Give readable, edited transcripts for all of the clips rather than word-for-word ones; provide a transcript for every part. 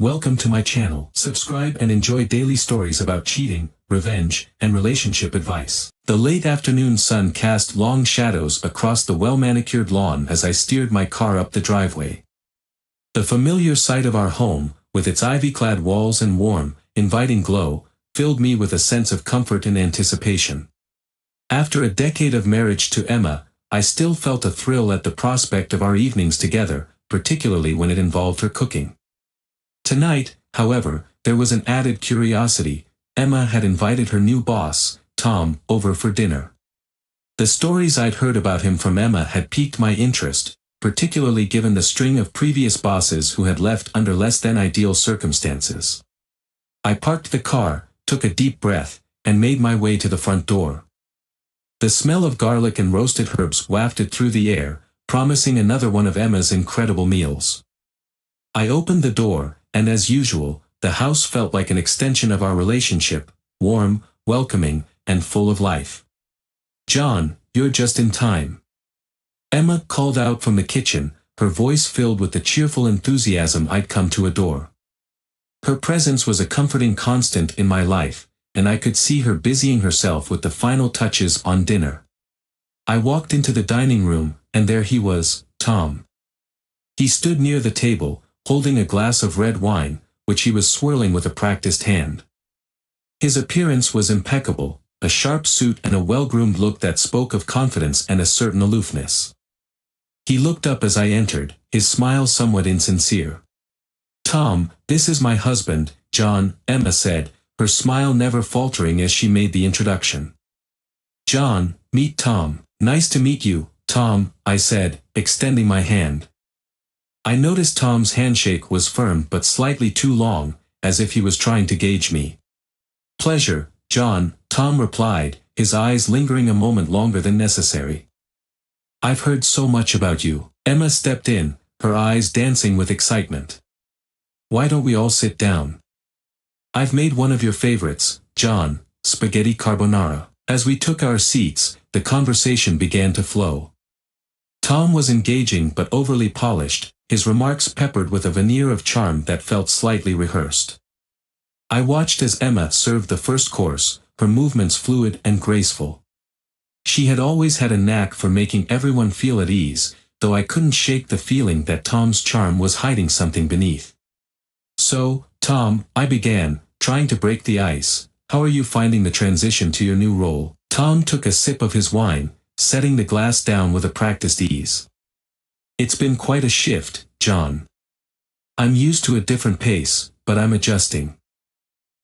Welcome to my channel. Subscribe and enjoy daily stories about cheating, revenge, and relationship advice. The late afternoon sun cast long shadows across the well-manicured lawn as I steered my car up the driveway. The familiar sight of our home, with its ivy-clad walls and warm, inviting glow, filled me with a sense of comfort and anticipation. After a decade of marriage to Emma, I still felt a thrill at the prospect of our evenings together, particularly when it involved her cooking. Tonight, however, there was an added curiosity. Emma had invited her new boss, Tom, over for dinner. The stories I'd heard about him from Emma had piqued my interest, particularly given the string of previous bosses who had left under less than ideal circumstances. I parked the car, took a deep breath, and made my way to the front door. The smell of garlic and roasted herbs wafted through the air, promising another one of Emma's incredible meals. I opened the door, and as usual, the house felt like an extension of our relationship, warm, welcoming, and full of life. "John, you're just in time," Emma called out from the kitchen, her voice filled with the cheerful enthusiasm I'd come to adore. Her presence was a comforting constant in my life, and I could see her busying herself with the final touches on dinner. I walked into the dining room, and there he was, Tom. He stood near the table, holding a glass of red wine, which he was swirling with a practiced hand. His appearance was impeccable, a sharp suit and a well-groomed look that spoke of confidence and a certain aloofness. He looked up as I entered, his smile somewhat insincere. "Tom, this is my husband, John," Emma said, her smile never faltering as she made the introduction. "John, meet Tom." "Nice to meet you, Tom," I said, extending my hand. I noticed Tom's handshake was firm but slightly too long, as if he was trying to gauge me. "Pleasure, John," Tom replied, his eyes lingering a moment longer than necessary. "I've heard so much about you." Emma stepped in, her eyes dancing with excitement. "Why don't we all sit down? I've made one of your favorites, John, spaghetti carbonara." As we took our seats, the conversation began to flow. Tom was engaging but overly polished, his remarks peppered with a veneer of charm that felt slightly rehearsed. I watched as Emma served the first course, her movements fluid and graceful. She had always had a knack for making everyone feel at ease, though I couldn't shake the feeling that Tom's charm was hiding something beneath. "So, Tom," I began, trying to break the ice, "how are you finding the transition to your new role?" Tom took a sip of his wine, setting the glass down with a practiced ease. "It's been quite a shift, John. I'm used to a different pace, but I'm adjusting."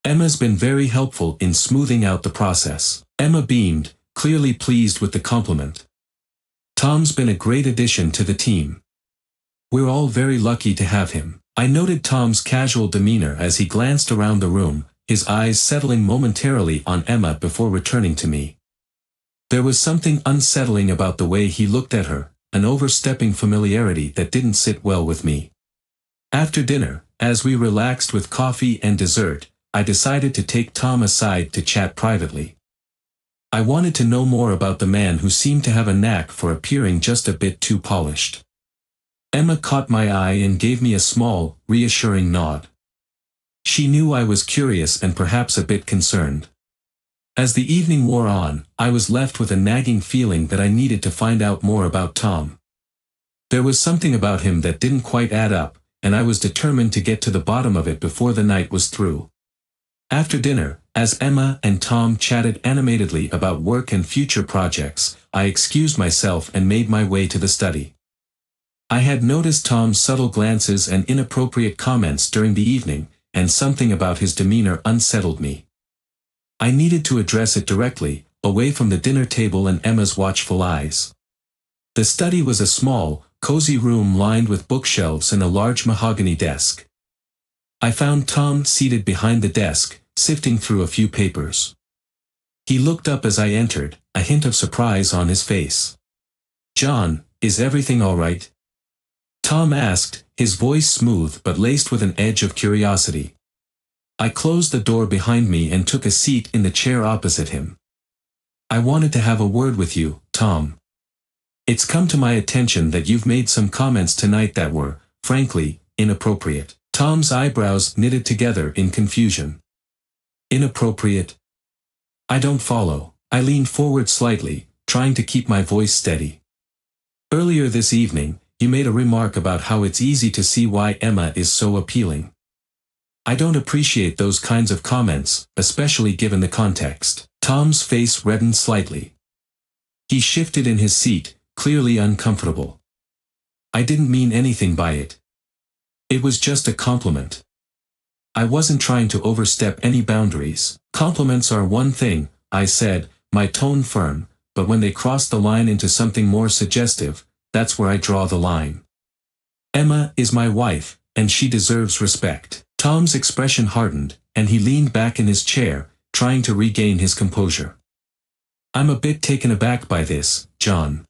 Emma's been very helpful in smoothing out the process. Emma beamed, clearly pleased with the compliment. "Tom's been a great addition to the team. We're all very lucky to have him." I noted Tom's casual demeanor as he glanced around the room, his eyes settling momentarily on Emma before returning to me. There was something unsettling about the way he looked at her, an overstepping familiarity that didn't sit well with me. After dinner, as we relaxed with coffee and dessert, I decided to take Tom aside to chat privately. I wanted to know more about the man who seemed to have a knack for appearing just a bit too polished. Emma caught my eye and gave me a small, reassuring nod. She knew I was curious and perhaps a bit concerned. As the evening wore on, I was left with a nagging feeling that I needed to find out more about Tom. There was something about him that didn't quite add up, and I was determined to get to the bottom of it before the night was through. After dinner, as Emma and Tom chatted animatedly about work and future projects, I excused myself and made my way to the study. I had noticed Tom's subtle glances and inappropriate comments during the evening, and something about his demeanor unsettled me. I needed to address it directly, away from the dinner table and Emma's watchful eyes. The study was a small, cozy room lined with bookshelves and a large mahogany desk. I found Tom seated behind the desk, sifting through a few papers. He looked up as I entered, a hint of surprise on his face. "John, is everything all right?" Tom asked, his voice smooth but laced with an edge of curiosity. I closed the door behind me and took a seat in the chair opposite him. "I wanted to have a word with you, Tom. It's come to my attention that you've made some comments tonight that were, frankly, inappropriate." Tom's eyebrows knitted together in confusion. Inappropriate? I don't follow. I leaned forward slightly, trying to keep my voice steady. Earlier this evening, you made a remark about how it's easy to see why Emma is so appealing. I don't appreciate those kinds of comments, especially given the context. Tom's face reddened slightly. He shifted in his seat, clearly uncomfortable. I didn't mean anything by it. It was just a compliment. I wasn't trying to overstep any boundaries. Compliments are one thing, I said, my tone firm, but when they cross the line into something more suggestive, that's where I draw the line. Emma is my wife, and she deserves respect. Tom's expression hardened, and he leaned back in his chair, trying to regain his composure. I'm a bit taken aback by this, John.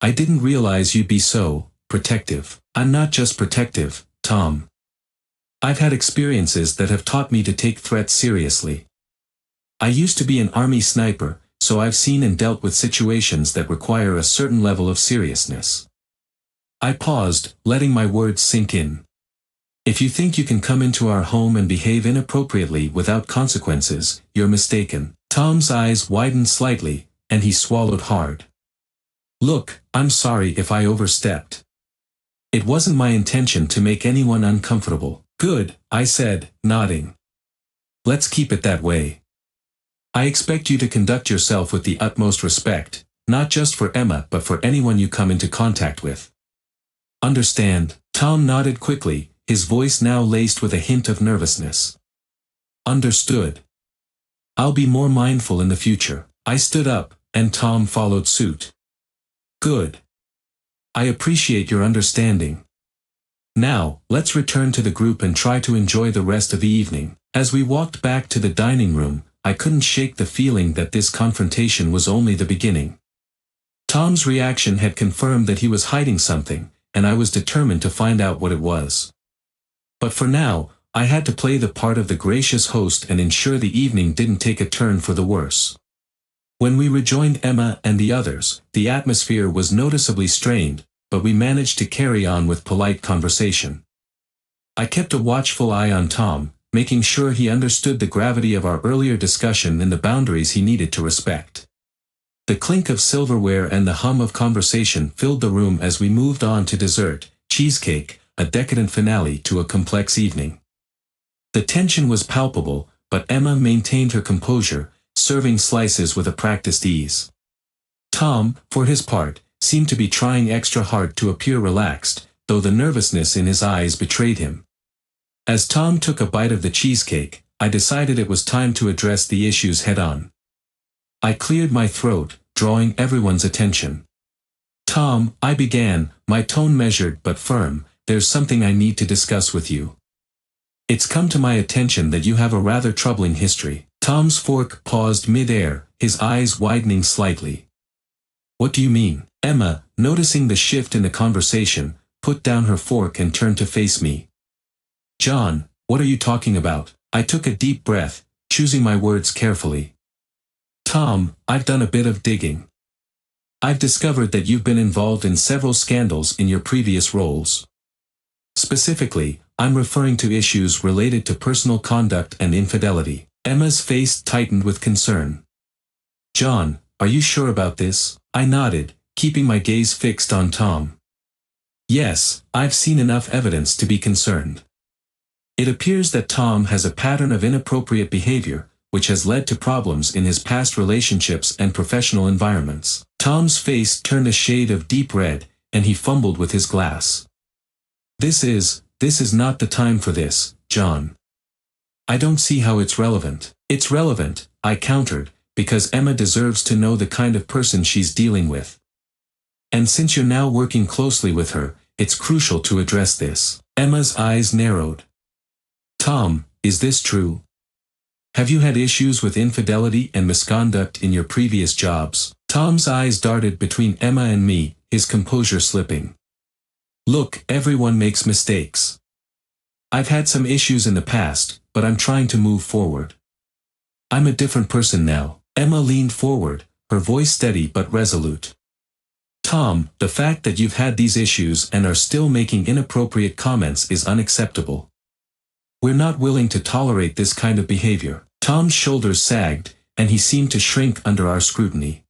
I didn't realize you'd be so protective. I'm not just protective, Tom. I've had experiences that have taught me to take threats seriously. I used to be an army sniper, so I've seen and dealt with situations that require a certain level of seriousness. I paused, letting my words sink in. If you think you can come into our home and behave inappropriately without consequences, you're mistaken. Tom's eyes widened slightly, and he swallowed hard. Look, I'm sorry if I overstepped. It wasn't my intention to make anyone uncomfortable. Good, I said, nodding. Let's keep it that way. I expect you to conduct yourself with the utmost respect, not just for Emma but for anyone you come into contact with. Understand? Tom nodded quickly, his voice now laced with a hint of nervousness. Understood. I'll be more mindful in the future. I stood up, and Tom followed suit. Good. I appreciate your understanding. Now, let's return to the group and try to enjoy the rest of the evening. As we walked back to the dining room, I couldn't shake the feeling that this confrontation was only the beginning. Tom's reaction had confirmed that he was hiding something, and I was determined to find out what it was. But for now, I had to play the part of the gracious host and ensure the evening didn't take a turn for the worse. When we rejoined Emma and the others, the atmosphere was noticeably strained, but we managed to carry on with polite conversation. I kept a watchful eye on Tom, making sure he understood the gravity of our earlier discussion and the boundaries he needed to respect. The clink of silverware and the hum of conversation filled the room as we moved on to dessert, cheesecake, a decadent finale to a complex evening. The tension was palpable, but Emma maintained her composure, serving slices with a practiced ease. Tom, for his part, seemed to be trying extra hard to appear relaxed, though the nervousness in his eyes betrayed him. As Tom took a bite of the cheesecake, I decided it was time to address the issues head-on. I cleared my throat, drawing everyone's attention. Tom, I began, my tone measured but firm, there's something I need to discuss with you. It's come to my attention that you have a rather troubling history. Tom's fork paused mid-air, his eyes widening slightly. What do you mean? Emma, noticing the shift in the conversation, put down her fork and turned to face me. John, what are you talking about? I took a deep breath, choosing my words carefully. Tom, I've done a bit of digging. I've discovered that you've been involved in several scandals in your previous roles. Specifically, I'm referring to issues related to personal conduct and infidelity. Emma's face tightened with concern. John, are you sure about this? I nodded, keeping my gaze fixed on Tom. Yes, I've seen enough evidence to be concerned. It appears that Tom has a pattern of inappropriate behavior, which has led to problems in his past relationships and professional environments. Tom's face turned a shade of deep red, and he fumbled with his glass. This is not the time for this, John. I don't see how it's relevant. It's relevant, I countered, because Emma deserves to know the kind of person she's dealing with. And since you're now working closely with her, it's crucial to address this. Emma's eyes narrowed. Tom, is this true? Have you had issues with infidelity and misconduct in your previous jobs? Tom's eyes darted between Emma and me, his composure slipping. Look, everyone makes mistakes. I've had some issues in the past, but I'm trying to move forward. I'm a different person now. Emma leaned forward, her voice steady but resolute. Tom, the fact that you've had these issues and are still making inappropriate comments is unacceptable. We're not willing to tolerate this kind of behavior. Tom's shoulders sagged, and he seemed to shrink under our scrutiny.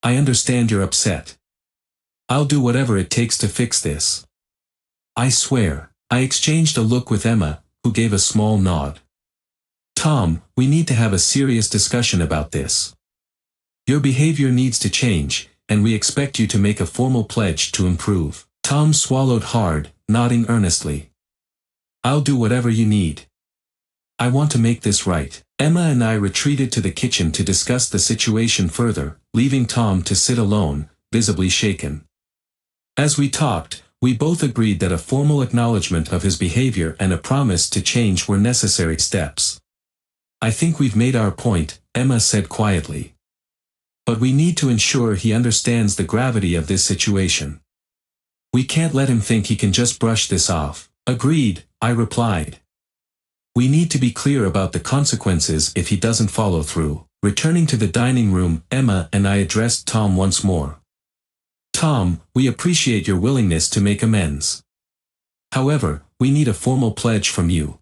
I understand you're upset. I'll do whatever it takes to fix this. I swear. I exchanged a look with Emma, who gave a small nod. Tom, we need to have a serious discussion about this. Your behavior needs to change, and we expect you to make a formal pledge to improve. Tom swallowed hard, nodding earnestly. I'll do whatever you need. I want to make this right. Emma and I retreated to the kitchen to discuss the situation further, leaving Tom to sit alone, visibly shaken. As we talked, we both agreed that a formal acknowledgement of his behavior and a promise to change were necessary steps. I think we've made our point, Emma said quietly. But we need to ensure he understands the gravity of this situation. We can't let him think he can just brush this off. Agreed, I replied. We need to be clear about the consequences if he doesn't follow through. Returning to the dining room, Emma and I addressed Tom once more. Tom, we appreciate your willingness to make amends. However, we need a formal pledge from you.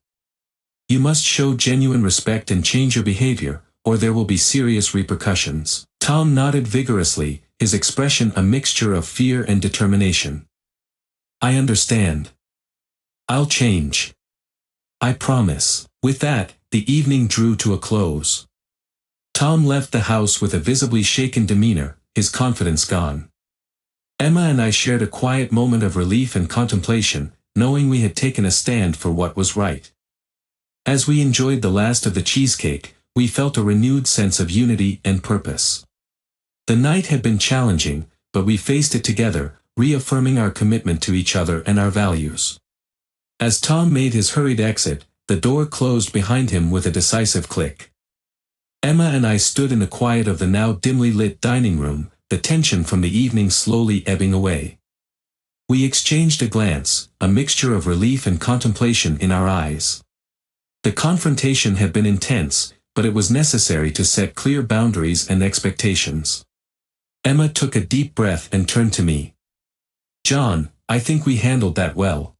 You must show genuine respect and change your behavior, or there will be serious repercussions. Tom nodded vigorously, his expression a mixture of fear and determination. I understand. I'll change. I promise. With that, the evening drew to a close. Tom left the house with a visibly shaken demeanor, his confidence gone. Emma and I shared a quiet moment of relief and contemplation, knowing we had taken a stand for what was right. As we enjoyed the last of the cheesecake, we felt a renewed sense of unity and purpose. The night had been challenging, but we faced it together, reaffirming our commitment to each other and our values. As Tom made his hurried exit, the door closed behind him with a decisive click. Emma and I stood in the quiet of the now dimly lit dining room, the tension from the evening slowly ebbing away. We exchanged a glance, a mixture of relief and contemplation in our eyes. The confrontation had been intense, but it was necessary to set clear boundaries and expectations. Emma took a deep breath and turned to me. John, I think we handled that well.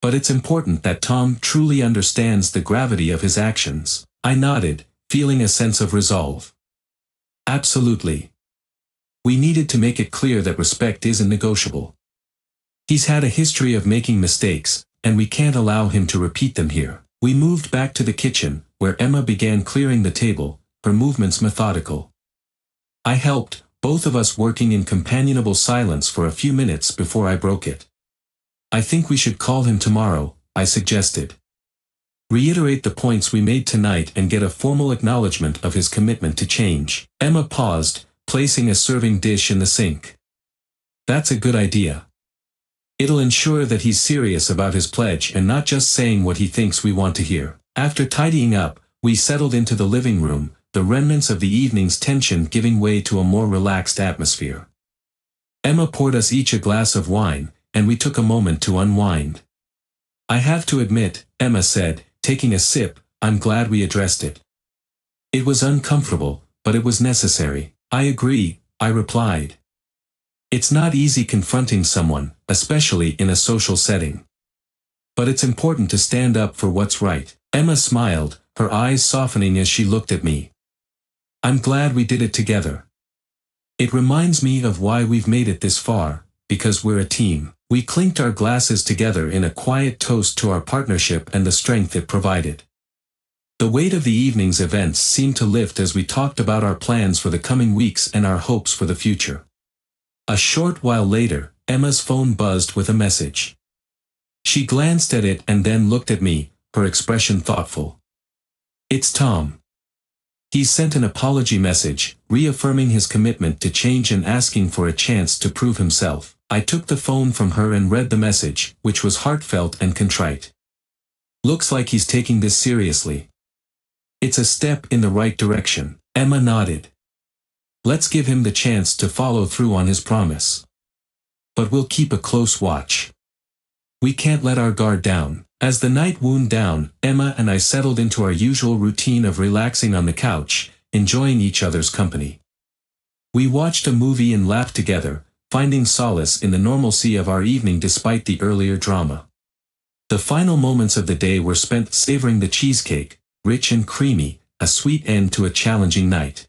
But it's important that Tom truly understands the gravity of his actions. I nodded, feeling a sense of resolve. Absolutely. We needed to make it clear that respect isn't negotiable. He's had a history of making mistakes, and we can't allow him to repeat them here. We moved back to the kitchen, where Emma began clearing the table, her movements methodical. I helped, both of us working in companionable silence for a few minutes before I broke it. I think we should call him tomorrow, I suggested. Reiterate the points we made tonight and get a formal acknowledgement of his commitment to change. Emma paused, placing a serving dish in the sink. That's a good idea. It'll ensure that he's serious about his pledge and not just saying what he thinks we want to hear. After tidying up, we settled into the living room, the remnants of the evening's tension giving way to a more relaxed atmosphere. Emma poured us each a glass of wine, and we took a moment to unwind. I have to admit, Emma said, taking a sip, I'm glad we addressed it. It was uncomfortable, but it was necessary. I agree, I replied. It's not easy confronting someone, especially in a social setting. But it's important to stand up for what's right. Emma smiled, her eyes softening as she looked at me. I'm glad we did it together. It reminds me of why we've made it this far, because we're a team. We clinked our glasses together in a quiet toast to our partnership and the strength it provided. The weight of the evening's events seemed to lift as we talked about our plans for the coming weeks and our hopes for the future. A short while later, Emma's phone buzzed with a message. She glanced at it and then looked at me, her expression thoughtful. It's Tom. He sent an apology message, reaffirming his commitment to change and asking for a chance to prove himself. I took the phone from her and read the message, which was heartfelt and contrite. Looks like he's taking this seriously. It's a step in the right direction. Emma nodded. Let's give him the chance to follow through on his promise. But we'll keep a close watch. We can't let our guard down. As the night wound down, Emma and I settled into our usual routine of relaxing on the couch, enjoying each other's company. We watched a movie and laughed together, finding solace in the normalcy of our evening despite the earlier drama. The final moments of the day were spent savoring the cheesecake, rich and creamy, a sweet end to a challenging night.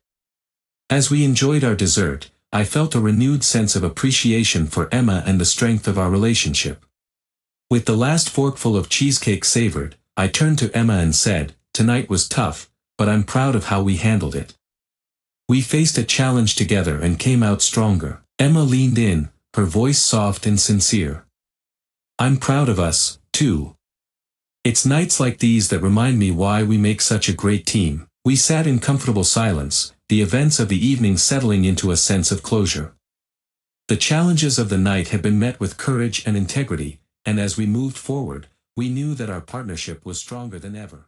As we enjoyed our dessert, I felt a renewed sense of appreciation for Emma and the strength of our relationship. With the last forkful of cheesecake savored, I turned to Emma and said, "Tonight was tough, but I'm proud of how we handled it. We faced a challenge together and came out stronger." Emma leaned in, her voice soft and sincere. "I'm proud of us, too. It's nights like these that remind me why we make such a great team." We sat in comfortable silence, the events of the evening settling into a sense of closure. The challenges of the night had been met with courage and integrity, and as we moved forward, we knew that our partnership was stronger than ever.